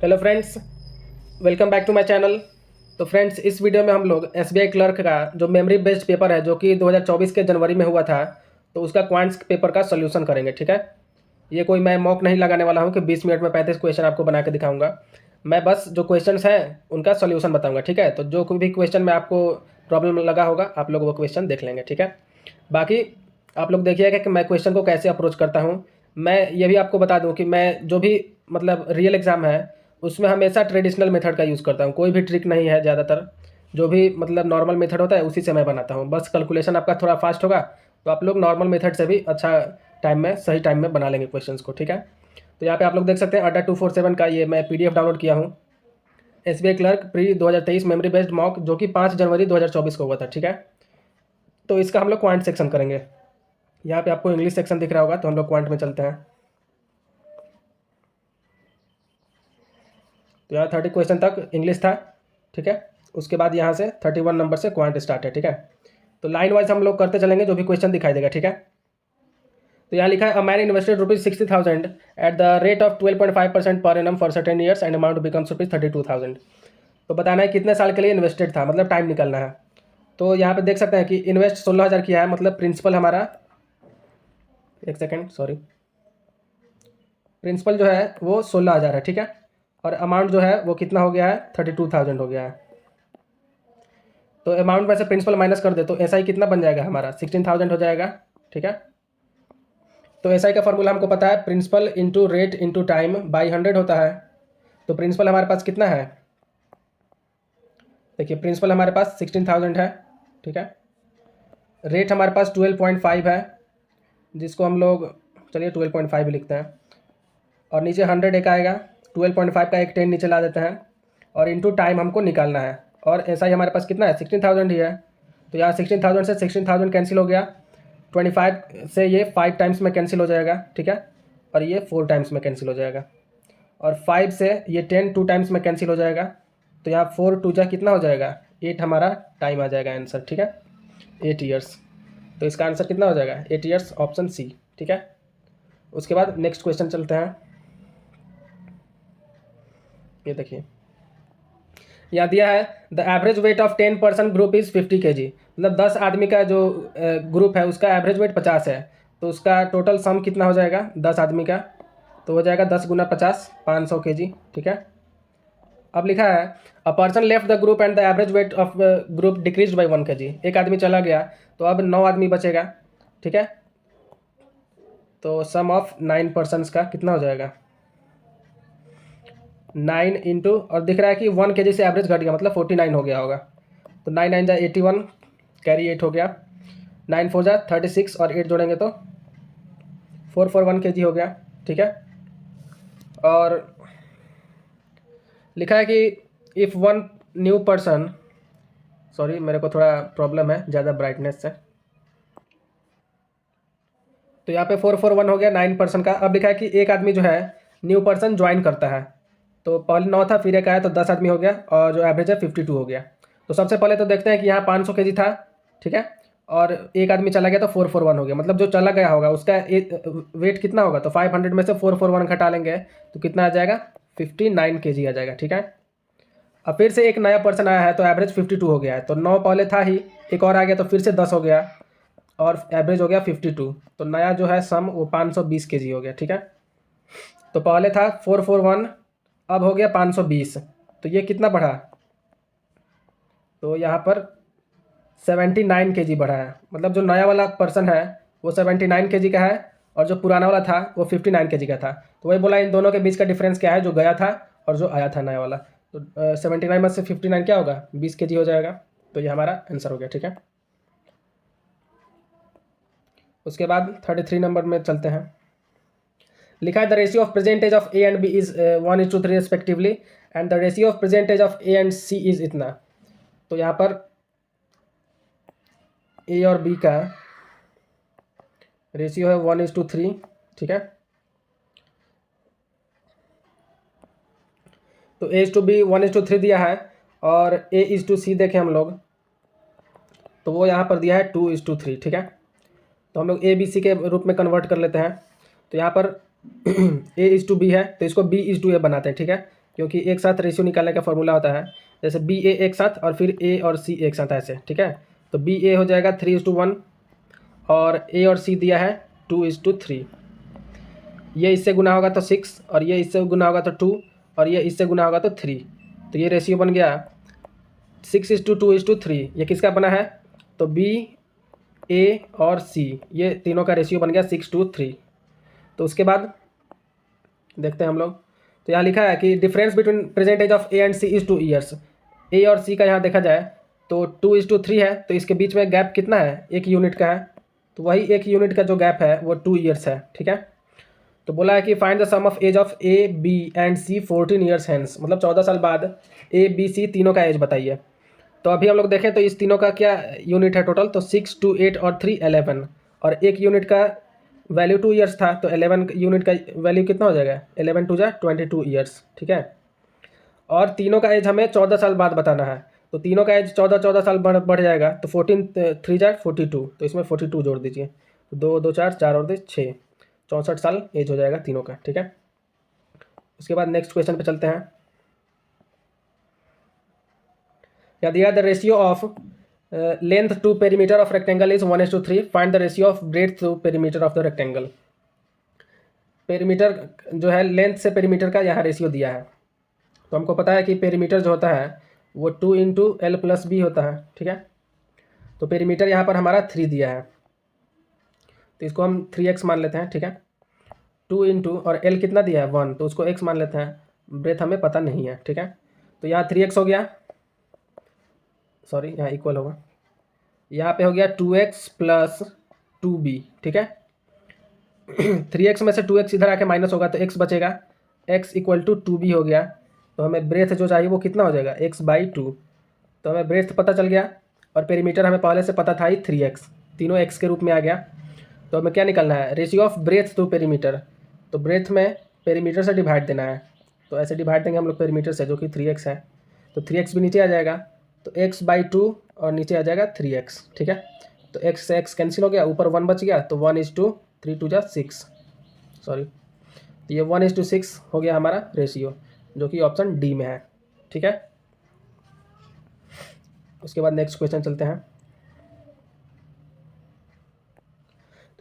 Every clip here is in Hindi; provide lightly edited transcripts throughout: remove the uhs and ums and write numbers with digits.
Hello friends, welcome back to my channel. तो फ्रेंड्स, इस वीडियो में हम लोग एसबीआई क्लर्क का जो मेमोरी बेस्ड पेपर है जो कि 2024 के जनवरी में हुआ था, तो उसका क्वांट्स पेपर का सोल्यूशन करेंगे। ठीक है, ये कोई मैं मॉक नहीं लगाने वाला हूँ कि 20 मिनट में 35 क्वेश्चन आपको बना के दिखाऊंगा। मैं बस जो क्वेश्चंस हैं उनका सोल्यूशन बताऊँगा। ठीक है, तो जो कोई भी क्वेश्चन में आपको प्रॉब्लम लगा होगा आप लोग वो क्वेश्चन देख लेंगे। ठीक है, बाकी आप लोग देखिएगा कि मैं क्वेश्चन को कैसे अप्रोच करता हूँ। मैं ये भी आपको बता दूँ कि मैं जो भी मतलब रियल एग्ज़ाम है उसमें हमेशा ट्रेडिशनल मेथड का यूज़ करता हूँ। कोई भी ट्रिक नहीं है, ज़्यादातर जो भी मतलब नॉर्मल मेथड होता है उसी से मैं बनाता हूँ। बस कैलकुलेशन आपका थोड़ा फास्ट होगा तो आप लोग नॉर्मल मेथड से भी अच्छा टाइम में सही टाइम में बना लेंगे क्वेश्चंस को। ठीक है, तो यहाँ पे आप लोग देख सकते हैं अड्डा 247 का ये मैं PDF डाउनलोड किया हूँ। SBI clerk pre 2023 memory based mock जो कि 5 जनवरी 2024 को हुआ था। ठीक है, तो इसका हम लोग क्वांट सेक्शन करेंगे। यहाँ पे आपको इंग्लिश सेक्शन दिख रहा होगा, तो हम लोग क्वांट में चलते हैं। तो यहाँ 30 क्वेश्चन तक इंग्लिश था। ठीक है, उसके बाद यहाँ से 31 नंबर से क्वांट स्टार्ट है। ठीक है, तो लाइन वाइज हम लोग करते चलेंगे, जो भी क्वेश्चन दिखाई देगा। ठीक है, तो यहाँ लिखा है a man invested ₹60,000 at the rate of 12.5% per annum for certain years and amount becomes ₹32,000। तो बताना है कितने साल के लिए इन्वेस्टेड था, मतलब टाइम निकलना है। तो यहाँ पे देख सकते हैं कि इन्वेस्ट 16,000 किया है, मतलब प्रिंसिपल हमारा, एक सेकेंड सॉरी, प्रिंसिपल जो है वो 16,000 है। ठीक है, और अमाउंट जो है वो कितना हो गया है, 32,000 हो गया है। तो अमाउंट में से प्रिंसिपल माइनस कर दे तो एसआई कितना बन जाएगा हमारा, 16,000 हो जाएगा। ठीक है, तो एसआई का फॉर्मूला हमको पता है, principal into rate into time by 100 होता है। तो प्रिंसिपल हमारे पास कितना है, देखिए प्रिंसिपल हमारे पास 16,000 है। ठीक है, रेट हमारे पास 12.5 है, जिसको हम लोग चलिए 12.5 लिखते हैं, और नीचे 100 एक आएगा, 12.5 का एक 10 नीचे ला देते हैं, और इंटू टाइम हमको निकालना है। और एसआई हमारे पास कितना है, 16,000 ही है। तो यहाँ 16,000 से 16,000 कैंसिल हो गया, 25 से ये 5 टाइम्स में कैंसिल हो जाएगा। ठीक है, और ये 4 टाइम्स में कैंसिल हो जाएगा, और 5 से ये 10 2 टाइम्स में कैंसिल हो जाएगा। तो यहाँ 4 2 जा कितना हो जाएगा, 8 हमारा टाइम आ जाएगा आंसर। ठीक है, 8 ईयर्स। तो इसका आंसर कितना हो जाएगा, 8 ईयर्स, ऑप्शन सी। ठीक है, उसके बाद नेक्स्ट क्वेश्चन चलते हैं। ये देखिए यहाँ दिया है the average weight of 10 person group is 50 kg, मतलब 10 आदमी का जो ग्रुप है उसका एवरेज वेट 50 है। तो उसका टोटल सम कितना हो जाएगा 10 आदमी का, तो हो जाएगा 10 गुना 50, 500 kg। ठीक है, अब लिखा है a person left the group and the average weight of group decrease by 1 kg। एक आदमी चला गया तो अब 9 आदमी बचेगा। ठीक है, तो सम ऑफ 9 पर्सनस का कितना हो जाएगा, 9 इंटू, और दिख रहा है कि 1 kg से एवरेज घट गया, मतलब 49 हो गया होगा। तो 9 9 जा 81, कैरी 8 हो गया, 9 4 जा 36, और 8 जोड़ेंगे तो 441 kg हो गया। ठीक है, और लिखा है कि if one new person, sorry मेरे को थोड़ा प्रॉब्लम है ज़्यादा ब्राइटनेस से, तो यहाँ पे 441 हो गया 9 पर्सन का। अब लिखा है कि एक आदमी जो है न्यू पर्सन ज्वाइन करता है, तो पहले 9 था फिर एक आया तो 10 आदमी हो गया, और जो एवरेज है 52 हो गया। तो सबसे पहले तो देखते हैं कि यहाँ 500 kg था। ठीक है, और एक आदमी चला गया तो 441 हो गया, मतलब जो चला गया होगा उसका वेट कितना होगा, तो 500 में से 441 घटा लेंगे तो कितना आ जाएगा, 59 kg आ जाएगा। ठीक है, अब फिर से एक नया पर्सन आया है तो एवरेज 52 हो गया है, तो 9 पहले था ही, एक और आ गया तो फिर से 10 हो गया, और एवरेज हो गया 52। तो नया जो है सम वो 520 kg हो गया। ठीक है, तो पहले था 441, अब हो गया 520, तो ये कितना बढ़ा, तो यहाँ पर 79 kg बढ़ा है, मतलब जो नया वाला पर्सन है वो 79 kg का है, और जो पुराना वाला था वो 59 kg का था। तो वही बोला इन दोनों के बीच का डिफरेंस क्या है, जो गया था और जो आया था नया वाला। तो 79 में से 59 क्या होगा, 20 kg हो जाएगा। तो ये हमारा आंसर हो गया। ठीक है, उसके बाद 33 नंबर में चलते हैं। लिखा है the ratio of present age of A and B is 1:3 respectively, and the ratio of present age of A and C is इतना। तो यहाँ पर ए और बी का रेशियो है 1:3। ठीक है, तो ए इज टू बी 1:3 दिया है, और ए इज टू सी देखें हम लोग तो वो यहाँ पर दिया है 2:3। ठीक है, तो हम लोग ए बी सी के रूप में कन्वर्ट कर लेते हैं। तो यहाँ पर ए इज टू बी है तो इसको बी इज टू ए बनाते हैं। ठीक है, क्योंकि एक साथ रेशियो निकालने का फॉर्मूला होता है, जैसे बी ए एक साथ और फिर ए और सी एक साथ ऐसे, ठीक है। तो बी ए हो जाएगा 3:1 और ए और सी दिया है 2:3। ये इससे गुना होगा तो 6 और ये इससे गुना होगा तो 2 और ये इससे गुना होगा तो 3। तो ये रेशियो बन गया 6:2:3। ये किसका बना है? तो बी ए और सी ये तीनों का रेशियो बन गया 6:3। तो उसके बाद देखते हैं हम लोग। तो यहाँ लिखा है कि difference between present age of A and C is 2 years. A और सी का यहाँ देखा जाए तो 2:3 है, तो इसके बीच में गैप कितना है? 1 यूनिट का है। तो वही 1 यूनिट का जो गैप है वो 2 ईयर्स है, ठीक है। तो बोला है कि find the sum of age of A B and C 14 years hence, मतलब 14 साल बाद ए बी सी तीनों का एज बताइए। तो अभी हम लोग देखें तो इस तीनों का क्या यूनिट है टोटल, तो 6, 2, 8 और 3 11 और 1 यूनिट का वैल्यू 2 ईयर्स था, तो 11 यूनिट का वैल्यू कितना हो जाएगा? 11 2 जा 22 ईयर्स, ठीक है। और तीनों का एज हमें 14 साल बाद बताना है, तो तीनों का एज 14 साल बढ़ जाएगा, तो 14 3 जा 42, तो इसमें 42 जोड़ दीजिए, 2 2 4 4 और 6 64 साल एज हो जाएगा तीनों का, ठीक है। उसके बाद नेक्स्ट क्वेश्चन पे चलते हैं। या दिया the ratio of length to perimeter of rectangle is 1:3, find the ratio of breadth to perimeter of the rectangle. Perimeter जो है लेंथ से पेरीमीटर का यहाँ रेशियो दिया है, तो हमको पता है कि पेरीमीटर जो होता है वो 2 × L + B होता है, ठीक है। तो पेरीमीटर यहाँ पर हमारा 3 दिया है, तो इसको हम 3x मान लेते हैं, ठीक है। 2 और L कितना दिया है 1, तो उसको x मान लेते हैं, ब्रेथ हमें पता नहीं है, ठीक है। तो यहाँ 3x हो गया, सॉरी यहाँ इक्वल होगा, यहाँ पे हो गया 2x + 2b, ठीक है। 3x में से 2x इधर आके माइनस होगा तो x बचेगा, x = 2b हो गया। तो हमें ब्रेथ जो चाहिए वो कितना हो जाएगा? x/2। तो हमें ब्रेथ पता चल गया और पेरीमीटर हमें पहले से पता था ही 3x, तीनों x के रूप में आ गया। तो हमें क्या निकलना है? Ratio of breadth to perimeter. तो ब्रेथ में पेरीमीटर से डिवाइड देना है, तो ऐसे डिवाइड देंगे हम लोग पेरीमीटर से, जो कि 3x है। तो 3x भी नीचे आ जाएगा, तो x/2 और नीचे आ जाएगा 3x, ठीक है। तो x से x कैंसिल हो गया, ऊपर 1 बच गया, तो 1:3 2 जा 6, सॉरी, तो ये 1:6 हो गया हमारा रेशियो, जो कि ऑप्शन डी में है, ठीक है। उसके बाद नेक्स्ट क्वेश्चन चलते हैं।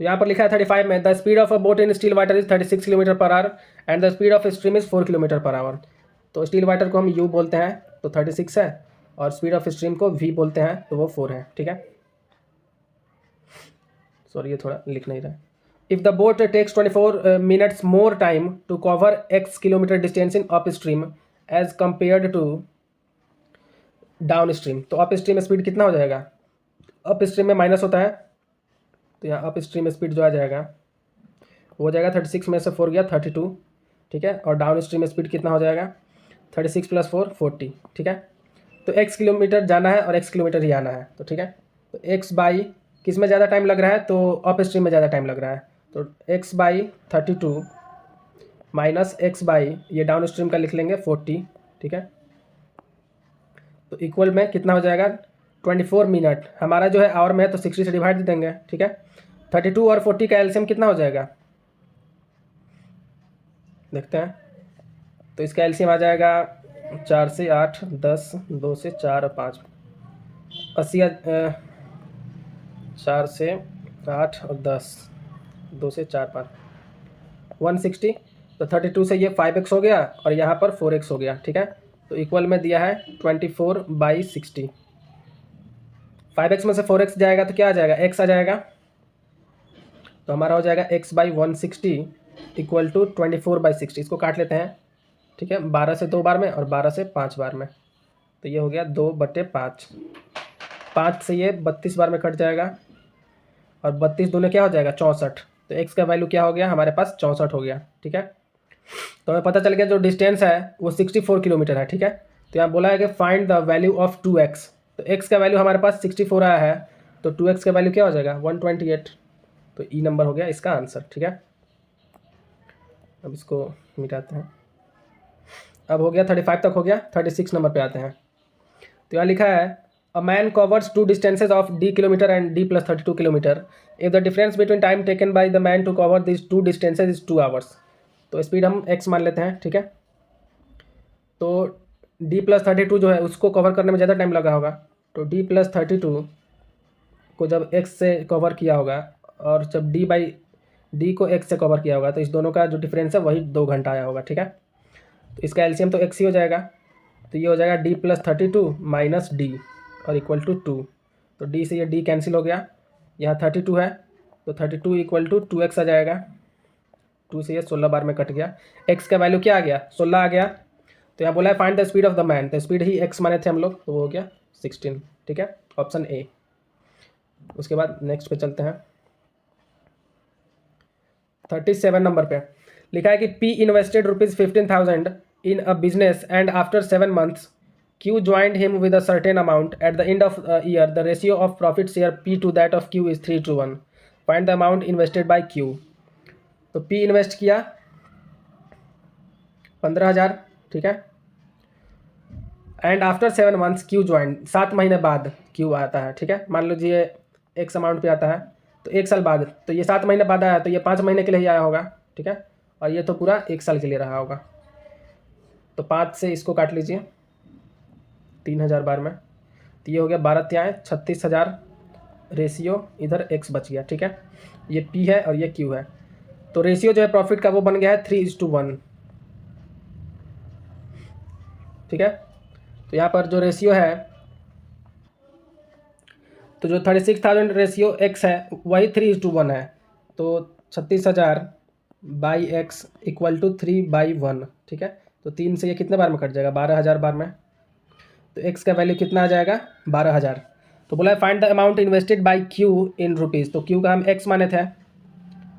तो यहाँ पर लिखा है 35 में, the speed of a boat in still water is 36 km/h and the speed of stream is 4 km/h। तो स्टील वाटर को हम यू बोलते हैं, तो 36 है, और स्पीड ऑफ स्ट्रीम को वी बोलते हैं, तो वो 4 है, ठीक है। सॉरी ये थोड़ा लिख नहीं रहा है। If the boat takes 24 minutes more time to cover x kilometre distance in upstream as compared to downstream, तो अप स्ट्रीम स्पीड कितना हो जाएगा? अप स्ट्रीम में माइनस होता है, तो यहाँ अप स्ट्रीम स्पीड जो आ जाएगा वो हो जाएगा 36 में से 4 गया 32, ठीक है। और डाउन स्ट्रीम स्पीड कितना हो जाएगा? 36 + 4 40, ठीक है। तो x किलोमीटर जाना है और x किलोमीटर ही आना है, तो ठीक है। तो x/ किस में ज़्यादा टाइम लग रहा है? तो अप स्ट्रीम में ज़्यादा टाइम लग रहा है, तो x/32 माइनस x/ ये डाउन स्ट्रीम का लिख लेंगे 40, ठीक है। तो इक्वल में कितना हो जाएगा? 24 मिनट। हमारा जो है आवर में है, तो 60 से डिवाइड दे देंगे, ठीक है। 32 और 40 का एलसीएम कितना हो जाएगा? देखते हैं। तो इसका एलसीएम आ जाएगा 4 से 8, 10, 2 से 4 और 5, 80, 4 से 8 और 10, 2 से 4 5, 160। तो 32 से ये 5x हो गया और यहाँ पर 4x हो गया, ठीक है। तो इक्वल में दिया है 24/60। 5x में से 4x जाएगा तो क्या आ जाएगा? x आ जाएगा, तो हमारा हो जाएगा x/160 = 24/60। इसको काट लेते हैं, ठीक है। 12 से 2 बार में और 12 से 5 बार में, तो ये हो गया 2/5। 5 से ये 32 बार में कट जाएगा और 32 दूने क्या हो जाएगा? 64। तो x का वैल्यू क्या हो गया? हमारे पास 64 हो गया, ठीक है। तो हमें पता चल गया जो डिस्टेंस है वो 64 किलोमीटर है, ठीक है। तो यहाँ बोला है कि find the value of 2x। तो x का वैल्यू हमारे पास 64 आया है, तो 2x का वैल्यू क्या हो जाएगा? 128। तो ई नंबर हो गया इसका आंसर, ठीक है। अब इसको मिटाते हैं। अब हो गया 35 तक हो गया, 36 नंबर पे आते हैं। तो यहाँ लिखा है a man covers 2 distances of d kilometre and d + 32 kilometre if the difference between time taken by the man to cover this 2 distances is 2 hours. तो स्पीड हम x मान लेते हैं, ठीक है। तो D+32 जो है उसको कवर करने में ज़्यादा टाइम लगा होगा। तो D+32 को जब x से कवर किया होगा और जब D को x से कवर किया होगा तो इस दोनों का जो डिफरेंस है वही 2 घंटा आया होगा, ठीक है। तो इसका एलसीएम तो x ही हो जाएगा, तो ये हो जाएगा D+32 माइनस D और इक्वल टू 2। तो D से ये D कैंसिल हो गया, यहाँ 32 है तो 32 इक्वल टू 2x आ जाएगा। 2 से ये 16 बार में कट गया। x का वैल्यू क्या आ गया, 16 आ गया। तो यहाँ बोला है find the speed of the man, तो स्पीड ही x माने थे हम लोग, तो वो हो गया 16, ठीक है, ऑप्शन ए। उसके बाद नेक्स्ट पे चलते हैं। 37 नंबर पे लिखा है कि P invested ₹15,000 in a business and after 7 months Q joined him with a certain amount. At the end of a year, the ratio of profit share P to that of Q is 3:1. Find the amount invested by Q. तो P इन्वेस्ट किया 15,000, ठीक है, and after 7 months Q join, 7 महीने बाद Q आता है, ठीक है। मान लीजिए X अमाउंट पे आता है तो 1 साल बाद, तो ये 7 महीने बाद आया तो ये 5 महीने के लिए ही आया होगा, ठीक है, और ये तो पूरा 1 साल के लिए रहा होगा। तो 5 से इसको काट लीजिए 3,000 बार में, तो ये हो गया 12 त्याएँ 36,000, रेशियो इधर x बच गया, ठीक है। ये P है और ये Q है। तो रेशियो जो है प्रॉफिट का वो बन गया है 3:1, ठीक है। तो यहाँ पर जो रेशियो है, तो जो 36,000 रेशियो x है वही 3:1 है। तो 36,000 बाई x इक्वल टू 3/1, ठीक है। तो 3 से ये कितने बार में कट जाएगा, 12,000 बार में। तो x का वैल्यू कितना आ जाएगा, 12,000। तो बोला है find the amount invested bye Q in rupees, तो Q का हम x माने थे,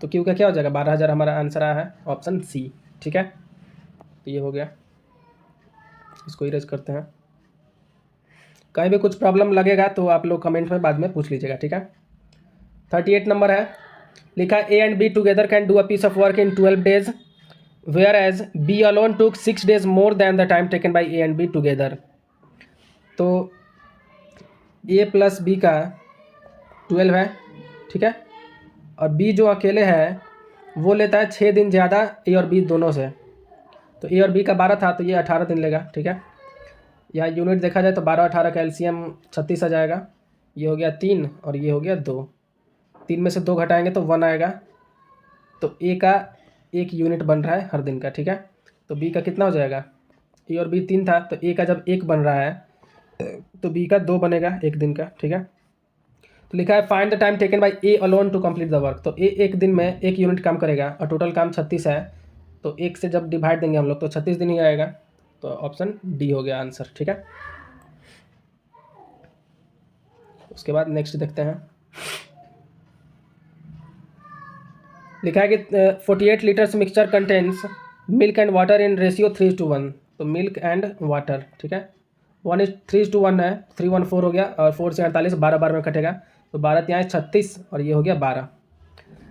तो Q का क्या हो जाएगा, 12,000 हमारा आंसर आया है, ऑप्शन सी, ठीक है। तो ये हो गया, इसको इरेज करते हैं। कहीं भी कुछ प्रॉब्लम लगेगा तो आप लोग कमेंट में बाद में पूछ लीजिएगा, ठीक है। 38 नंबर है, लिखा है A and B together can do a piece of work in 12 days whereas B alone took 6 days more than the time taken by A and B together. तो A प्लस B का 12 है, ठीक है, और B जो अकेले है वो लेता है 6 दिन ज़्यादा A और B दोनों से। तो A और B का 12 था तो ये 18 दिन लेगा, ठीक है। यहाँ यूनिट देखा जाए तो 12-18 का एलसीएम 36 आ जाएगा। ये हो गया 3 और ये हो गया 2, 3 में से 2 घटाएंगे तो 1 आएगा। तो A का 1 यूनिट बन रहा है हर दिन का, ठीक है। तो B का कितना हो जाएगा, A और B 3 था तो A का जब 1 बन रहा है तो B का 2 बनेगा 1 दिन का, ठीक है। तो लिखा है find the time taken by A alone to complete the work. तो A 1 दिन में 1 यूनिट काम करेगा और टोटल काम 36 है, तो 1 से जब डिवाइड देंगे हम लोग तो 36 दिन ही आएगा। तो ऑप्शन डी हो गया आंसर, ठीक है। उसके बाद नेक्स्ट देखते हैं। लिखा है कि 48 litres mixture contains milk and water in ratio 3:1। तो मिल्क एंड वाटर, ठीक है, 1:3:1 है, 314 हो गया, और 4 से 48 12 बार में कटेगा, तो 12 त्याएँ 36 और ये हो गया 12।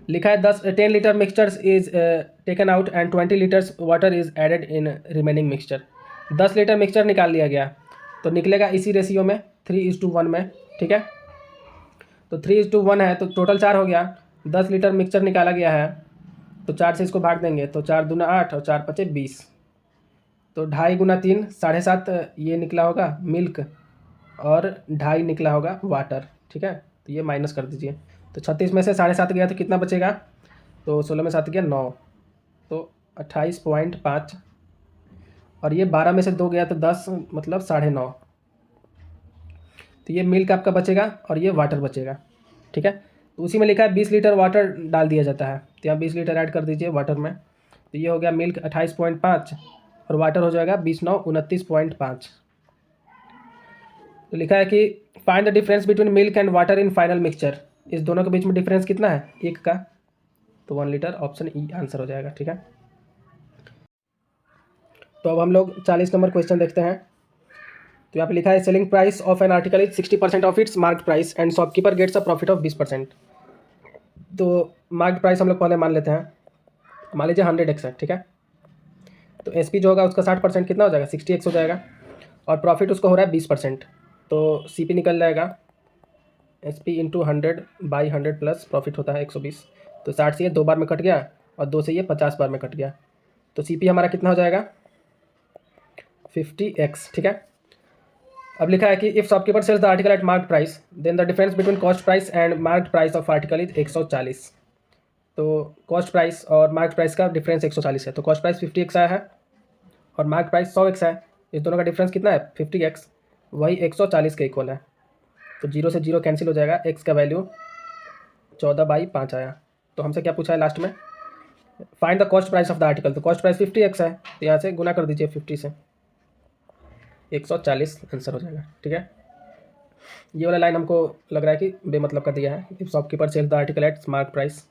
लिखा है 10 litre mixtures is taken out and 20 litres water is added in remaining mixture. 10 litre mixture निकाल लिया गया तो निकलेगा इसी रेशियो में 3:1 में, ठीक है। तो 3:1 है तो टोटल 4 हो गया, 10 लीटर मिक्सचर निकाला गया है तो 4 से इसको भाग देंगे तो 4 दूना 8 और 4 पचे 20। तो 2.5 गुना 3 7.5 ये निकला होगा मिल्क और 2.5 निकला होगा वाटर, ठीक है। तो ये माइनस कर दीजिए, तो 36 में से 7.5 गया तो कितना बचेगा, तो 16 में 7 गया 9, तो 28.5, और ये 12 में से 2 गया तो 10 मतलब 9.5। तो ये मिल्क आपका बचेगा और ये वाटर बचेगा, ठीक है। तो उसी में लिखा है 20 लीटर वाटर डाल दिया जाता है, तो यहाँ 20 लीटर ऐड कर दीजिए वाटर में। तो ये हो गया मिल्क 28.5 और वाटर हो जाएगा 20×9 29.5। तो लिखा है कि find the difference between milk and water in final mixture. इस दोनों के बीच में डिफरेंस कितना है, 1 का, तो 1 लीटर, ऑप्शन ई आंसर हो जाएगा, ठीक है। तो अब हम लोग 40 नंबर क्वेश्चन देखते हैं। तो यहाँ पे लिखा है selling price of an article is 60% of its mark price and shopkeeper gets a profit of 20%। तो मार्क प्राइस हम लोग पहले मान लेते हैं, मान लीजिए 100x है, ठीक है। तो एसपी जो होगा उसका 60% कितना हो जाएगा, 60x हो जाएगा, और प्रॉफिट उसको हो रहा है 20%, तो सीपी निकल जाएगा एसपी इंटू 100/100 प्लस प्रॉफिट होता है 120। तो 60 से ये 2 बार में कट गया और 2 से ये 50 बार में कट गया, तो सीपी हमारा कितना हो जाएगा 50x, ठीक है। अब लिखा है कि if shopkeeper sells the article at marked price then the difference between cost price and marked price of article is 140। तो कॉस्ट प्राइस और मार्क्ड प्राइस का डिफरेंस 140 है, तो कॉस्ट प्राइस 50x आया है और मार्क्ड प्राइस 100x है। इस दोनों का डिफरेंस कितना है? 50x, वही 140 के इक्वल है। तो 0 से 0 कैंसिल हो जाएगा, x का वैल्यू 14/5 आया। तो हमसे क्या पूछा है लास्ट में? Find the cost price of the article. तो कॉस्ट प्राइस 50x है, तो यहाँ से गुना कर दीजिए 50 से, 140 आंसर हो जाएगा, ठीक है। ये वाला लाइन हमको लग रहा है कि बेमतलब का दिया है, if shopkeeper sell the article at mark price,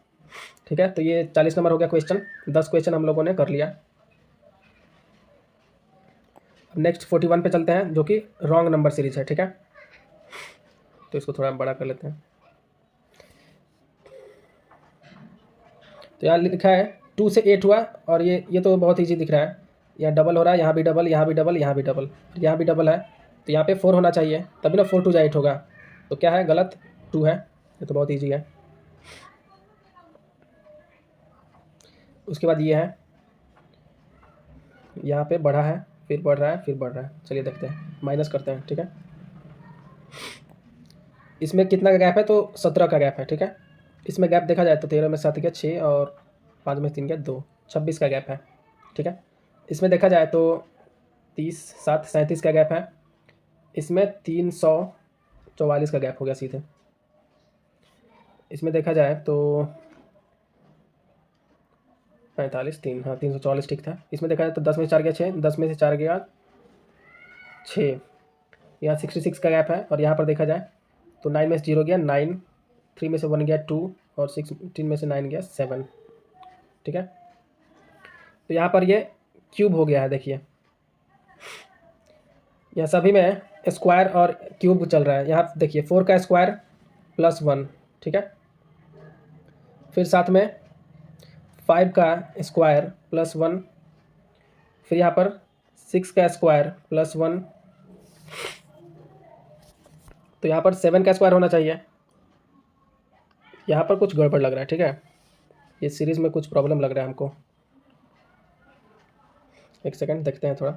ठीक है। तो ये 40 नंबर हो गया क्वेश्चन। 10 क्वेश्चन हम लोगों ने कर लिया। अब नेक्स्ट 41 पे चलते हैं, जो कि रॉन्ग नंबर सीरीज है, ठीक है। तो इसको थोड़ा बड़ा कर लेते हैं। तो यहाँ लिखा है 2 से 8 हुआ, और ये तो बहुत ईजी दिख रहा है। यहाँ डबल हो रहा है, यहाँ भी डबल, यहाँ भी डबल, यहाँ भी डबल, यहाँ भी डबल है। तो यहाँ पे 4 होना चाहिए, तभी ना 4 2 8 होगा। तो क्या है? गलत, 2 है। ये तो बहुत ईजी है। उसके बाद ये है, यहाँ पे बढ़ा है, फिर बढ़ रहा है, फिर बढ़ रहा है। चलिए देखते हैं, माइनस करते हैं, ठीक है। इसमें कितना का गैप है? तो 17 का गैप है, ठीक है। इसमें गैप देखा जाए तो 13 में 7 गया 6 और 5 में 3 गया 2, 26 का गैप है, ठीक है। इसमें देखा जाए तो 30 7 37 का गैप है। इसमें 344 का गैप हो गया सीधे। इसमें देखा जाए तो 45 3, हाँ 344 ठीक था। इसमें देखा जाए तो 10 में से 4 गया 6, 10 में से 4 गया 6, यहाँ 66 का गैप है। और यहाँ पर देखा जाए तो 9 में से 0 गया 9, 3 में से 1 गया 2 और 16 में से 9 गया 7, ठीक है। तो यहाँ पर ये क्यूब हो गया है, देखिए यहाँ सभी में स्क्वायर और क्यूब चल रहा है। यहाँ देखिए 4 का स्क्वायर प्लस 1, ठीक है। फिर साथ में 5 का स्क्वायर प्लस 1, फिर यहाँ पर 6 का स्क्वायर प्लस 1, तो यहाँ पर 7 का स्क्वायर होना चाहिए। यहाँ पर कुछ गड़बड़ लग रहा है, ठीक है। ये सीरीज़ में कुछ प्रॉब्लम लग रहा है हमको। एक सेकंड देखते हैं थोड़ा।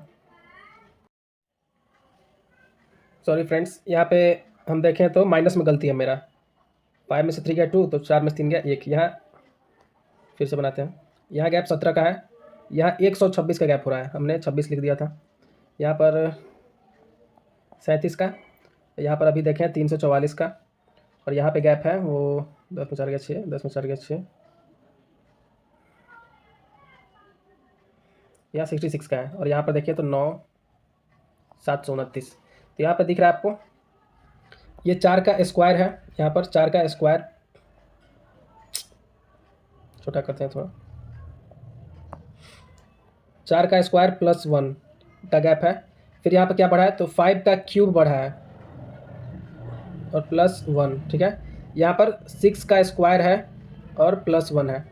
सॉरी फ्रेंड्स, यहाँ पे हम देखें तो माइनस में गलती है मेरा। 5 में से 3 गया 2, तो 4 में से 3 गया 1। यहाँ फिर से बनाते हैं। यहाँ गैप 17 का है, यहाँ 126 का गैप हो रहा है, हमने 26 लिख दिया था। यहाँ पर 37 का, यहाँ पर अभी देखें 344 का, और यहाँ पे गैप है वो 10 में 4 गया 6, 10 में 4 गया 6, यहाँ 66 का है। और यहाँ पर देखिए तो 9 729। तो यहाँ पर दिख रहा है आपको ये 4 का स्क्वायर है। यहाँ पर 4 का स्क्वायर, छोटा करते हैं थोड़ा, 4 का स्क्वायर प्लस 1 का गैप है। फिर यहाँ पर क्या बढ़ा है? तो 5 का क्यूब बढ़ा है और प्लस 1, ठीक है। यहाँ पर 6 का स्क्वायर है और प्लस 1 है।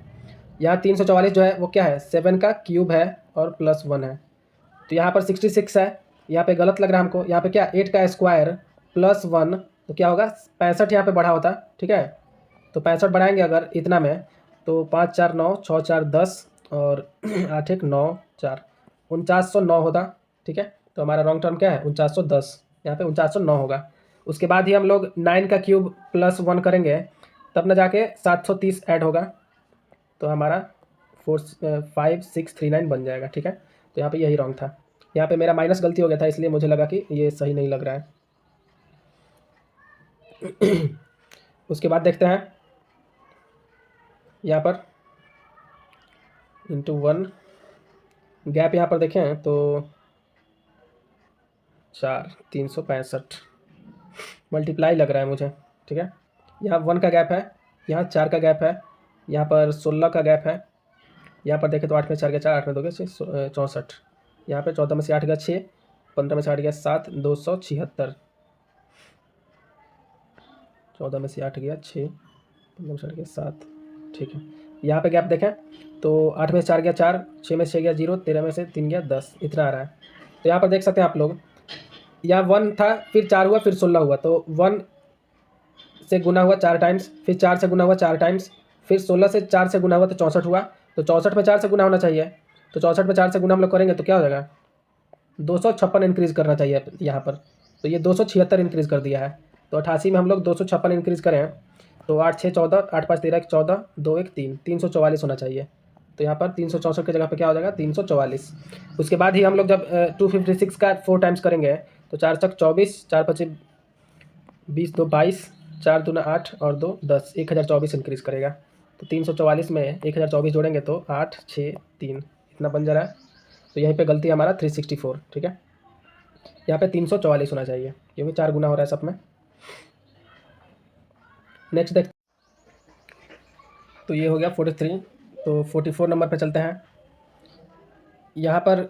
यहाँ 344 जो है वो क्या है? 7 का क्यूब है और प्लस 1 है। तो यहाँ पर 66 है, यहाँ पे गलत लग रहा है हमको। यहाँ पे क्या? 8 का स्क्वायर प्लस 1, तो क्या होगा? 65 यहाँ पे बढ़ा होता, ठीक है। तो 65 बढ़ाएंगे अगर इतना में, तो 5 4 9, 6 4 10 और 8 1 9 4, 4909 होता, ठीक है। तो हमारा रॉन्ग टर्म क्या है? 4910। यहाँ पे 4909 होगा। उसके बाद ही हम लोग 9 का क्यूब प्लस 1 करेंगे, तब न जाके 730 ऐड होगा, तो हमारा 5639 बन जाएगा, ठीक है। तो यहाँ पे यही रॉन्ग था। यहाँ पे मेरा माइनस गलती हो गया था, इसलिए मुझे लगा कि ये सही नहीं लग रहा है। उसके बाद देखते हैं यहाँ पर इंटू 1 गैप, यहाँ पर देखें तो 4 365 मल्टीप्लाई लग रहा है मुझे, ठीक है। यहाँ 1 का गैप है, यहाँ 4 का गैप है, यहाँ पर 16 का गैप है। यहाँ पर देखें तो 8 में 4 गया 4, 8 में 2 गया 64, यहाँ पे 14 में से 8 गया 6, 15 में से 8 गया 7, 276, 14 में से 8 गया 6, 15 में से 8 गया 7, ठीक है। यहाँ पे गैप देखें तो 8 में से 4 गया 4, 6 में से 6 गया 0, 13 में से 3 गया 10, इतना आ रहा है। तो यहाँ पर देख सकते हैं आप लोग, यहाँ 1 था, फिर 4 हुआ, फिर 16 हुआ, तो 1 से गुना हुआ 4 टाइम्स, फिर 4 से गुना हुआ 4 टाइम्स, फिर 16 से 4 से गुना हुआ तो 64 हुआ। तो 64 में 4 से गुना होना चाहिए, तो 64 में 4 से गुना हम लोग करेंगे तो क्या हो जाएगा? 256 इंक्रीज़ करना चाहिए यहाँ पर, तो ये 276 इंक्रीज़ कर दिया है। तो 88 में हम लोग 256 इंक्रीज़ करें तो 8 6 14, 8 5 13 14, 2 1 3, 344 होना चाहिए। तो यहाँ पर 364 की जगह पे क्या हो जाएगा 344। उसके बाद ही हम लोग जब 256 का 4 टाइम्स करेंगे तो 4 चक 24, 4 पचे 20, 2 22, 4 दूना 8 और 2 10, 1024 इंक्रीज़ करेगा। तो 344 में 1024 जोड़ेंगे तो 8 6 3 इतना बन जा रहा है। तो यहीं पे गलती है हमारा 364, ठीक है। यहाँ पे 344 होना चाहिए क्योंकि 4 गुना हो रहा है सब में। नेक्स्ट देख, तो ये हो गया 43। तो 44 नंबर पे चलते हैं। यहाँ पर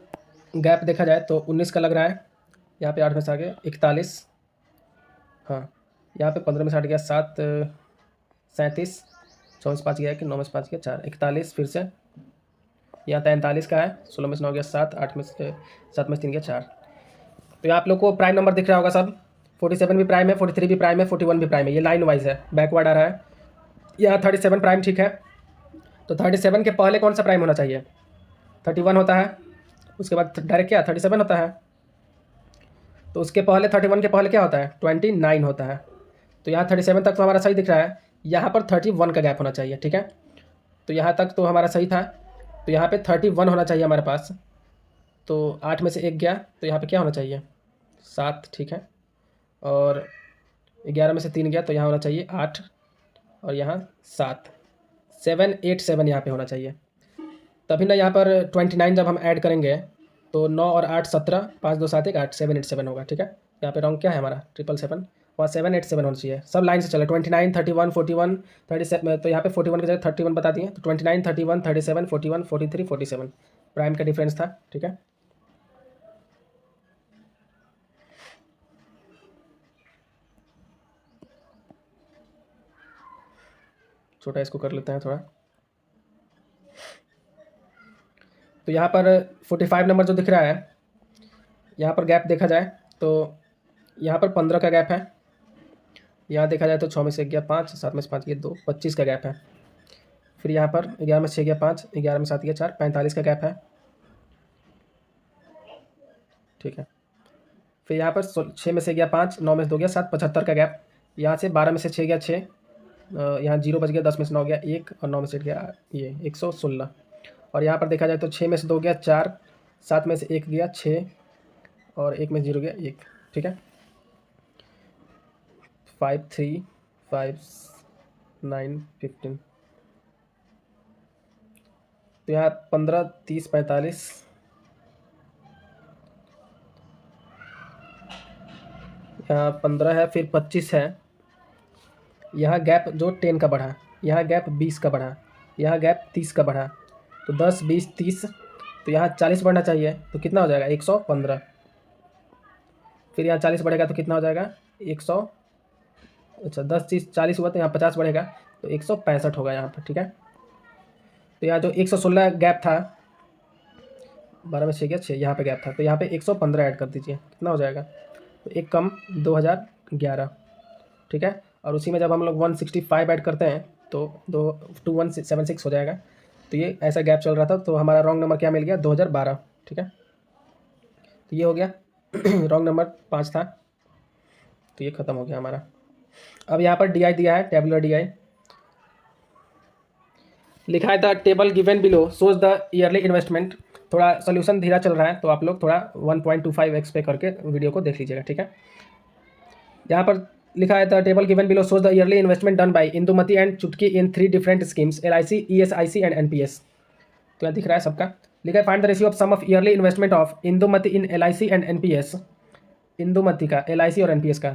गैप देखा जाए तो 19 का लग रहा है। यहाँ पे 8 में से आ गया 41, हाँ यहाँ पे 15 में से हट गया 7 37, 24 5 गया कि 9 में से 5 गया 4, 41 फिर से यहाँ 43 का है, 16 में से 9 गया 7, 8 में से 7 में से 3 गया 4। तो यहाँ आप लोग को प्राइम नंबर दिख रहा होगा सब। 47 भी प्राइम है, 43 भी प्राइम है, 41 भी प्राइम है। ये लाइन वाइज है, बैकवर्ड आ रहा है। यहाँ 37 प्राइम ठीक है। तो 37 के पहले कौन सा प्राइम होना चाहिए? 31 होता है। उसके बाद डायरेक्ट क्या 37 होता है। तो उसके पहले 31 के पहले क्या होता है 29 होता है। तो यहाँ 37 तक तो हमारा सही दिख रहा है। यहाँ पर 31 का गैप होना चाहिए, ठीक है। तो यहाँ तक तो हमारा सही था। तो यहाँ पे 31 होना चाहिए हमारे पास। तो 8 में से 1 गया तो यहाँ पे क्या होना चाहिए 7, ठीक है। और 11 में से 3 गया तो यहाँ होना चाहिए 8 और यहाँ 7, 7 8 7 यहाँ पे होना चाहिए। तभी ना यहाँ पर 29 जब हम ऐड करेंगे तो 9 और 8 17, 5 2 7 1 8, 7 8 7 होगा, ठीक है। यहाँ पे रॉन्ग क्या है हमारा 777, वहाँ 7 8 7 होना चाहिए। सब लाइन से चले 29 31 41 37, तो यहाँ पे 41 की जगह 31 बता दिए। तो 29 31 37 41 43 47 प्राइम का डिफरेंस था, ठीक है। छोटा इसको कर लेते हैं थोड़ा। तो यहाँ पर 45 नंबर जो दिख रहा है, यहाँ पर गैप देखा जाए तो यहाँ पर 15 का गैप है। यहाँ देखा जाए तो 6 में से 1 गया 5, 7 में से 5 गया 2, 25 का गैप है। फिर यहाँ पर 11 में से 6 गया 5, 11 में 7 गया 4, 45 का गैप है, ठीक है। फिर यहाँ पर 6 में से गया 5, 9 में से 2 गया 7, 75 का गैप। यहाँ से 12 में से 6 गया 6, यहाँ 0 बच गया, 10 में से 9 गया 1 और 9 में से 8 गया ये 116। और यहाँ पर देखा जाए तो 6 में से 2 गया 4, 7 में से 1 गया 6 और 1 में 0 गया 1, ठीक है। 5 3 5 9 15, तो यहाँ 15 30 45, यहाँ 15 है, फिर 25 है। यहाँ गैप जो 10 का बढ़ा, यहाँ गैप 20 का बढ़ा, यहाँ गैप 30 का बढ़ा। तो 10 20 30, तो यहाँ 40 बढ़ना चाहिए। तो कितना हो जाएगा 115। फिर यहाँ 40 बढ़ेगा तो कितना हो जाएगा 100, अच्छा 10 30 40 हुआ तो यहाँ 50 बढ़ेगा तो 165 होगा यहाँ पर, ठीक है। तो यहाँ जो 116 गैप था, 12 में 6 गया 6, यहाँ पे गैप था, तो यहाँ पे 115 ऐड कर दीजिए, कितना हो जाएगा तो 1 कम 2011, ठीक है। और उसी में जब हम लोग 165 ऐड करते हैं तो 2176 हो जाएगा। तो ये ऐसा गैप चल रहा था। तो हमारा रॉन्ग नंबर क्या मिल गया 2012, ठीक है। तो ये हो गया रॉन्ग नंबर 5 था, तो ये ख़त्म हो गया हमारा। अब यहाँ पर DI दिया है, टेबुलर DI लिखा है। The table given below shows the yearly investment. थोड़ा सोल्यूशन धीरा चल रहा है तो आप लोग थोड़ा 1.25x पे करके वीडियो को देख लीजिएगा, ठीक है। यहाँ पर लिखा है the table given below shows the yearly investment done by Indumati and Chutki in 3 different schemes LIC ESIC and NPS। तो यहाँ दिख रहा है सबका। लिखा है find the ratio of sum of yearly investment of Indumati in LIC and NPS। Indumati का LIC और NPS का,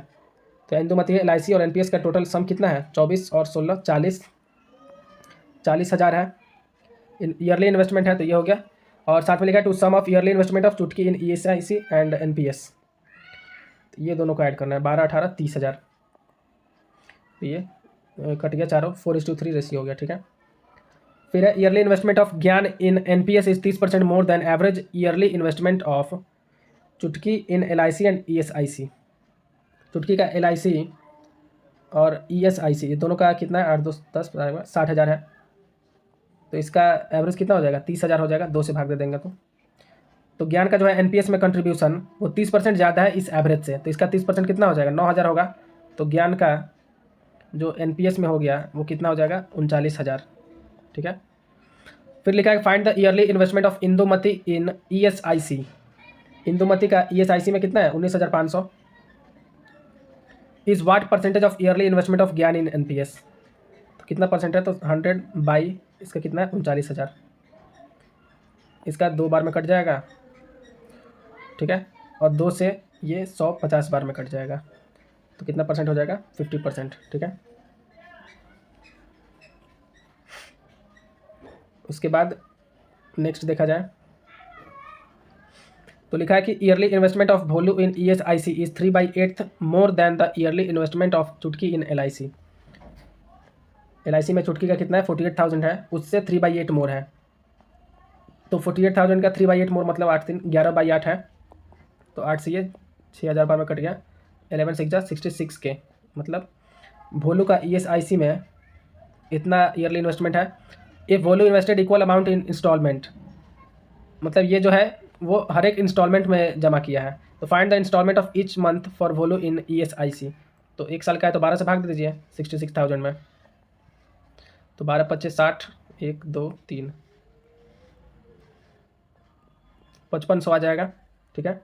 तो इंदुमती LIC और NPS का टोटल सम कितना है 24 और 16 40,000 है। ईयरली इन्वेस्टमेंट है तो ये हो गया। और साथ में लिखा है to sum of yearly investment of Chutki in ESIC and NPS। तो ये दोनों को ऐड करना है 12 18 30,000। तो ये कट गया चारों, 4:3 रेशियो हो गया, ठीक है। फिर है ईयरली इन्वेस्टमेंट ऑफ ज्ञान इन NPS is 30% more than average yearly investment of Chutki in LIC and ESIC। चुटकी का LIC और ESIC ये दोनों का कितना है 8 2 10 60,000 है। तो इसका एवरेज कितना हो जाएगा 30,000 हो जाएगा, 2 से भाग दे देंगे तो तो ज्ञान का जो है एनपीएस में कंट्रीब्यूशन वो 30% ज़्यादा है इस एवरेज से, तो इसका 30% कितना हो जाएगा, 9,000 होगा। तो ज्ञान का जो एनपीएस में हो गया वो कितना हो जाएगा, 39,000। ठीक है। फिर लिखा है find the yearly investment of Indumati in ESIC. Indumati का ईएसआईसी में कितना है, 19,500। Is what percentage of yearly investment of ज्ञान इन एनपीएस, तो कितना परसेंट है, तो 100 बाई इसका कितना है, 39,000। इसका 2 बार में कट जाएगा, ठीक है, और 2 से ये 150 बार में कट जाएगा, तो कितना परसेंट हो जाएगा, 50%। ठीक है। उसके बाद नेक्स्ट देखा जाए तो लिखा है कि yearly investment of Bholu in ESIC is 3/8 more than the yearly investment of Chutki in LIC. LIC में चुटकी का कितना है, 48,000 है, उससे 3/8 मोर है। तो 48,000 का 3/8 मोर मतलब 11/8 है। तो 8 से ये 6,000 बार में कट गया, 11 6 जा 66 के, मतलब भोलू का ईएसआईसी में इतना ईयरली इन्वेस्टमेंट है। इफ़ वोलू invested equal amount in installment, मतलब ये जो है वो हर एक इंस्टॉलमेंट में जमा किया है। तो find the installment of each month for वोलू इन ईएसआईसी। तो 1 साल का है तो 12 से भाग दे दीजिए 66,000 में, तो 12 25 60, 1 2 3 5500 आ जाएगा। ठीक है।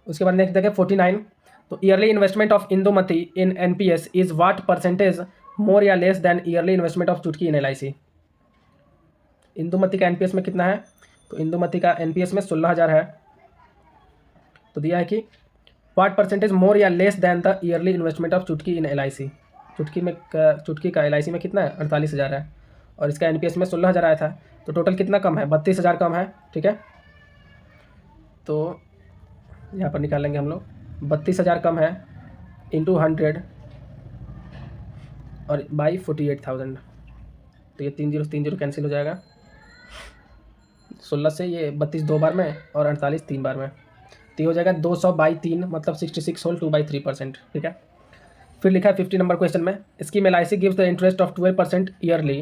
उसके बाद नेक्स्ट देखें 49। तो yearly investment of Indumati in NPS is what percentage more या less than yearly investment of Chutki in LIC. Indumati का एनपीएस में कितना है, तो इंदुमती का एनपीएस में 16,000 है। तो दिया है कि व्हाट परसेंटेज मोर या less then the yearly investment of Chutki in LIC. चुटकी का एलआईसी में कितना है, 48,000 है, और इसका एनपीएस में 16,000 आया था। तो टोटल कितना कम है, 32,000 कम है। ठीक है। तो यहाँ पर निकालेंगे हम लोग, 32,000 कम है इंटू 100 और बाई 48,000। तो ये 3 0 3 0 कैंसिल हो जाएगा। 16 से ये 32 2 बार में और 48 3 बार में, तो ये हो जाएगा 200/3, मतलब 66 होल 2/3%। ठीक है। फिर लिखा है 50 नंबर क्वेश्चन में, scheme LIC gives the interest of 12% yearly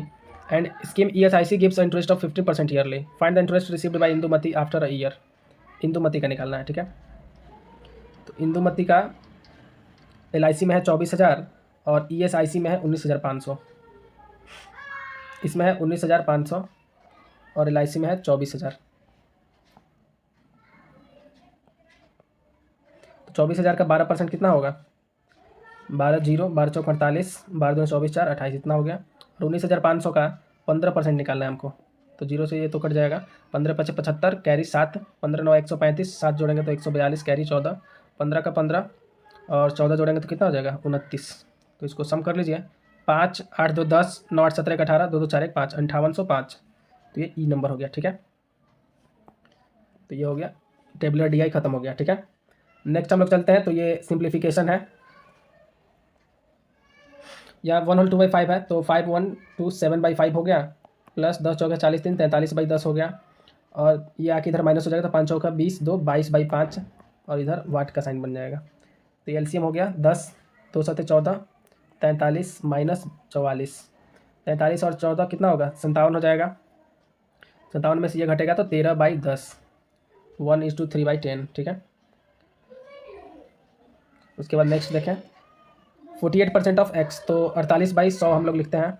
and scheme ESIC gives the interest of 50% yearly. Find the interest received by Indumati after a year. Indumati का निकालना है। ठीक है। तो इंदुमती का एलआईसी में है 24,000 और ईएसआईसी में है 19,500। इसमें है 19,500 और एलआईसी में है 24,000। तो 24,000 का 12% कितना होगा, 12 0 12 चौक 48, 12 2 24 4 28, इतना हो गया। और 19,500 का 15% निकालना है हमको, तो 0 से ये तो कट जाएगा। 15 5 75 कैरी 7, 15 9 135, 7 जोड़ेंगे तो 142 कैरी 14, 15 का 15 और 14 जोड़ेंगे तो कितना हो जाएगा, 29। तो इसको सम कर लीजिए, 5 8 2 10, 9 8 17 1 18, 2 2 4 1 5, 5805। तो ये ई नंबर हो गया। ठीक है। तो ये हो गया, टेबुलर डीआई खत्म हो गया। ठीक है। नेक्स्ट हम लोग चलते हैं, तो ये सिंप्लीफिकेशन है, या 1 होल 2/5 है, तो 5 1 2 7/5 हो गया, प्लस 10 चौका 40 3 43/10 हो गया, और ये आके इधर माइनस हो जाएगा, तो 5 चौका 20 2 22/5, और इधर वाट का साइन बन जाएगा। तो ये एलसीएम हो गया 10, 2 7 14, 43 माइनस 44, 43 और 14 कितना होगा, 57 हो जाएगा। 57 में से ये घटेगा तो 13/10, 1:3/10। ठीक है। उसके बाद नेक्स्ट देखें 48% ऑफ एक्स, तो 48/100 हम लोग लिखते हैं,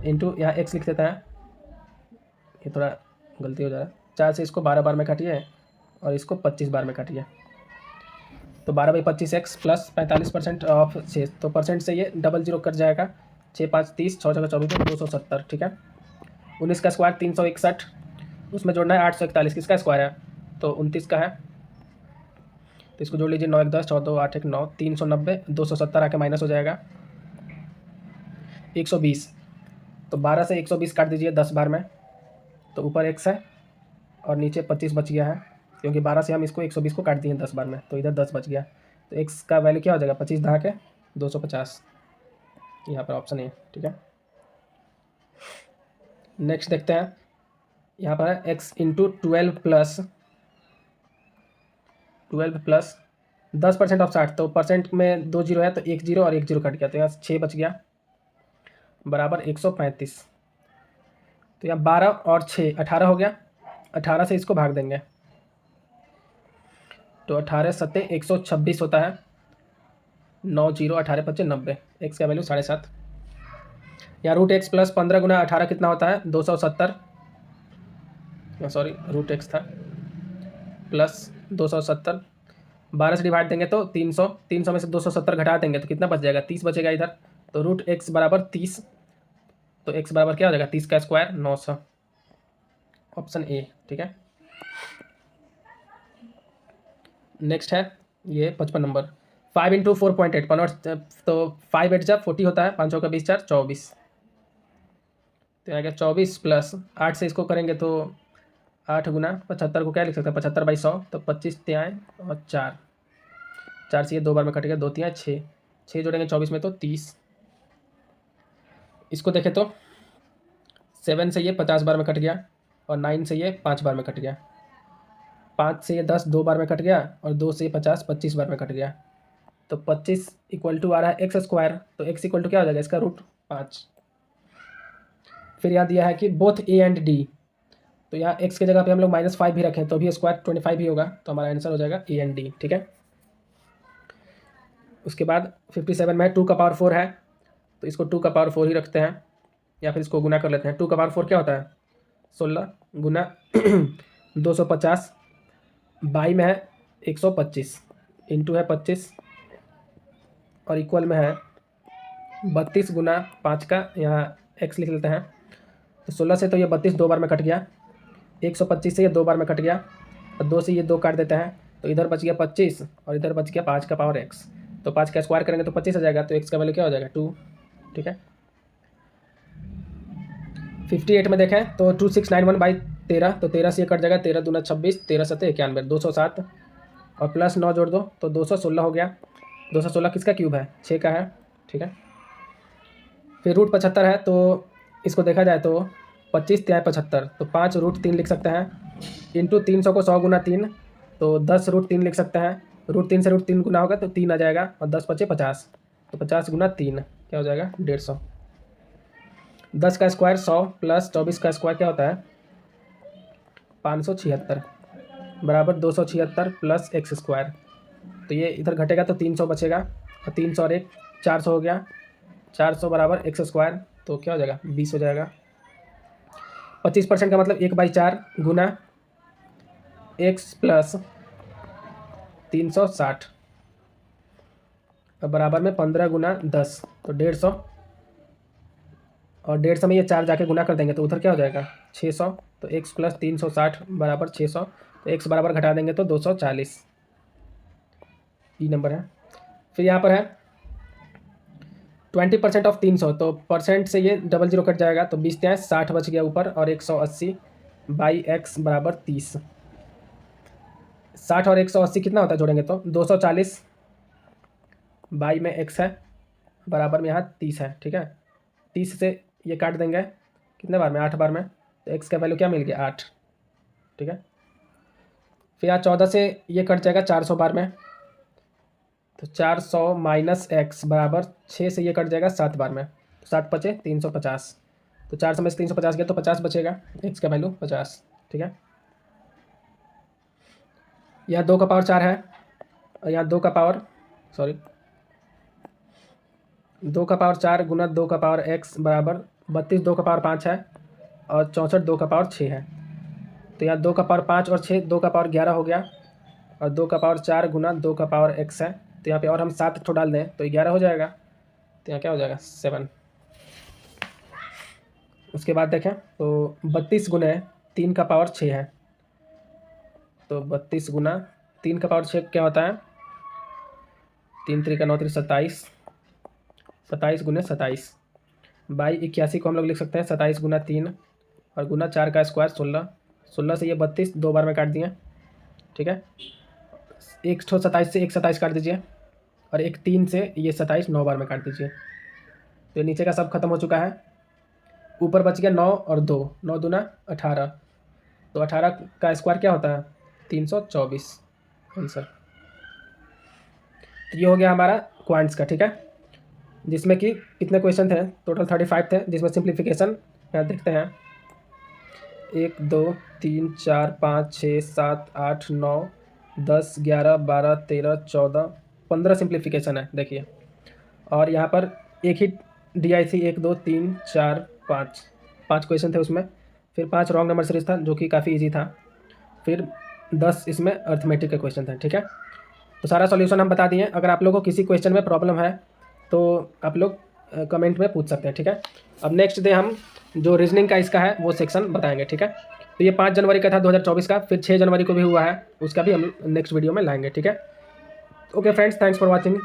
इंटू यहाँ एक्स लिख देते हैं, ये थोड़ा गलती हो जा रहा है। 4 से इसको 12 बार में काटिए और इसको 25 बार में काटिए, तो 12/25 एक्स प्लस 45% ऑफ 6, तो परसेंट से ये 00 कट जाएगा, 6 5 30, 6 6 24, 270। ठीक है। 19 का स्क्वायर 361, उसमें जोड़ना है 841, किसका स्क्वायर है, तो 29 का है, तो इसको जोड़ लीजिए, 9 1 10, 14 8 1 9, 390, 270 आके माइनस हो जाएगा 120। तो 12 से 120 काट दीजिए 10 बार में, तो ऊपर x है और नीचे 25 बच गया है, क्योंकि 12 से हम इसको 120 को काट दिए 10 बार में, तो इधर 10 बच गया। तो x का वैल्यू क्या हो जाएगा, 25 दहा के 250, यहाँ पर ऑप्शन है। ठीक है। नेक्स्ट देखते हैं, यहाँ पर है x इंटू 12 प्लस 10% ऑफ 60, तो परसेंट में 2 जीरो है, तो 1 0 और 1 0 कट गया, तो यहाँ 6 बच गया, बराबर 135। तो यहाँ 12 और 6 18 हो गया, 18 से इसको भाग देंगे तो 18 सत्ते 126 होता है, 9 जीरो 18 पच्चे 90, एक्स का वैल्यू 7.5। यहाँ रूट एक्स प्लस 15 गुना 18 कितना होता है 270, सॉरी रूट एक्स था, प्लस 270, 12 से डिवाइड देंगे तो 300, 300 में से 270 घटा देंगे तो कितना बच जाएगा 30 बचेगा इधर, तो रूट एक्स बराबर 30, तो एक्स बराबर क्या हो जाएगा 30 का स्क्वायर 900, ऑप्शन ए, ठीक है। नेक्स्ट है ये 55 नंबर, 5 इंटू 4.8 तो 5 8 जब 40 होता है, 5 का 20 4 24, तो आ गया 24 प्लस 8 से इसको करेंगे तो 8 गुना 75 को क्या लिख सकते हैं 75/100, तो 25 त्याएँ और 4, 4 से ये 2 बार में कट गया, 2 त्याएँ 6, 6 जोड़ेंगे 24 में तो 30, इसको देखें तो 7 से ये 50 बार में कट गया और 9 से ये 5 बार में कट गया, 5 से ये 10 2 बार में कट गया और 2 से ये 50 25 बार में कट गया, तो 25 इक्वल टू आ रहा है एक्स स्क्वायर, तो एक्स इक्वल टू क्या हो जाएगा इसका रूट 5। फिर यहाँ दिया है कि बोथ ए एंड डी, तो यहाँ एक्स की जगह पे हम लोग -5 भी रखें तो भी स्क्वायर 25 ही होगा, तो हमारा आंसर हो जाएगा ए एंड डी, ठीक है। उसके बाद 57 में 2 का पावर 4 है, तो इसको 2 का पावर 4 ही रखते हैं, या फिर इसको गुना कर लेते हैं। 2 का पावर 4 क्या होता है 16 गुना 250, बाई में है 125, इंटू है 25 और इक्वल में है 32 गुना 5 का, यहाँ एक्स लिख लेते हैं, तो 16 से तो ये 32 2 बार में कट गया, 125 से ये 2 बार में कट गया और 2 से ये 2 काट देते हैं, तो इधर बच गया 25 और इधर बच गया 5 का पावर एक्स, तो 5 का स्क्वायर करेंगे तो 25 आ जाएगा, तो एक्स का वैल्यू क्या हो जाएगा 2, ठीक है। 58 में देखें तो 2691/13, तो 13 से ये कट जाएगा, 13 दूना 26, 13 सत्ते 91, 207 और प्लस 9 जोड़ दो तो 216 हो गया, 216 किसका क्यूब है 6 का है, ठीक है। फिर रूट 75 है, तो इसको देखा जाए तो 25 त्याय 75, तो 5 रूट 3 लिख सकते हैं, इंटू 300 को 100 गुना 3, तो 10 रूट 3 लिख सकते हैं, रूट 3 से रूट 3 गुना होगा तो 3 आ जाएगा और 10 पचे 50, तो 50 गुना 3 क्या हो जाएगा 150, 10 का स्क्वायर 100 प्लस 24 का स्क्वायर क्या होता है 576 बराबर 276 प्लस एक्स स्क्वायर, तो ये इधर घटेगा तो 300 बचेगा और 300 और 1 400 हो गया, 400 बराबर एक्स स्क्वायर, तो क्या हो जाएगा 20 हो जाएगा। 25% का मतलब 1/4 गुना एक्स प्लस 360 और बराबर में 15 गुना 10, तो 150, और 150 में ये 4 जाके गुना कर देंगे तो उधर क्या हो जाएगा 600, तो x प्लस 360 बराबर 600, तो x बराबर घटा देंगे तो 240, ई नंबर है। फिर यहाँ पर है 20% ऑफ 300, तो परसेंट से ये 00 कट जाएगा, तो 20 त्याँ 60 बच गया ऊपर और 180/x बराबर 30, 60 और 180 कितना होता है जोड़ेंगे तो 240 बाई में x है बराबर में यहाँ 30 है, ठीक है। 30 से ये काट देंगे कितने बार में 8 बार में, तो x का वैल्यू क्या मिल गया 8, ठीक है। फिर यहाँ 14 से ये कट जाएगा 400 बार में, तो 400 माइनस एक्स बराबर 6 से ये कट जाएगा 7 बार में, तो 7 पचे 350, तो 400 में से 350 गया तो 50 बचेगा, एक्स का वैल्यू 50, ठीक है। यहाँ 2 का पावर 4 है और यहाँ 2 का पावर 4 गुना 2 का पावर x बराबर 32 2 का पावर 5 है और 64 2 का पावर 6 है, तो यहाँ 2 का पावर 5 और 6 2 का पावर 11 हो गया और 2 का पावर 4 गुना 2 का पावर x है, तो यहाँ पे और हम 7 ठो डाल दें तो 11 हो जाएगा, तो यहाँ क्या हो जाएगा 7। उसके बाद देखें तो 32 गुना 3 का पावर 6 है, तो 32 गुना 3 का पावर 6 क्या होता है 3 3 का 9 3 27, 27 गुने 27 बाई 81 को हम लोग लिख सकते हैं 27 गुना 3 और गुना 4 का स्क्वायर 16, 16 से ये 32 2 बार में काट दिए, ठीक है। एक 27 से एक 27 काट दीजिए और एक 3 से ये 27 9 बार में काट दीजिए, तो नीचे का सब खत्म हो चुका है, ऊपर बच गया 9 और 2, 9 दूना 18, तो 18 का स्क्वायर क्या होता है 324 आंसर। तो ये हो गया हमारा क्वांट्स का, ठीक है, जिसमें कि कितने क्वेश्चन थे टोटल 35 थे, जिसमें सिंप्लीफिकेशन देखते हैं। 1 2 3 4 5 6 7 8 9 10 11 12 13 14 15 सिंप्लीफिकेशन है देखिए। और यहाँ पर एक ही DIC 1 2 3 4 5 5 क्वेश्चन थे उसमें। फिर 5 रॉन्ग नंबर सीरीज था जो कि काफ़ी इजी था। फिर 10 इसमें अर्थमेटिक के क्वेश्चन थे, ठीक है। तो सारा सॉल्यूशन हम बता दिए। अगर आप लोगों को किसी क्वेश्चन में प्रॉब्लम है तो आप लोग कमेंट में पूछ सकते हैं, ठीक है। अब नेक्स्ट डे हम जो रीजनिंग का इसका है वो सेक्शन बताएंगे, ठीक है। तो ये 5 जनवरी का था 2024 का। फिर 6 जनवरी को भी हुआ है, उसका भी हम नेक्स्ट वीडियो में लाएंगे, ठीक है। Okay friends, thanks for watching.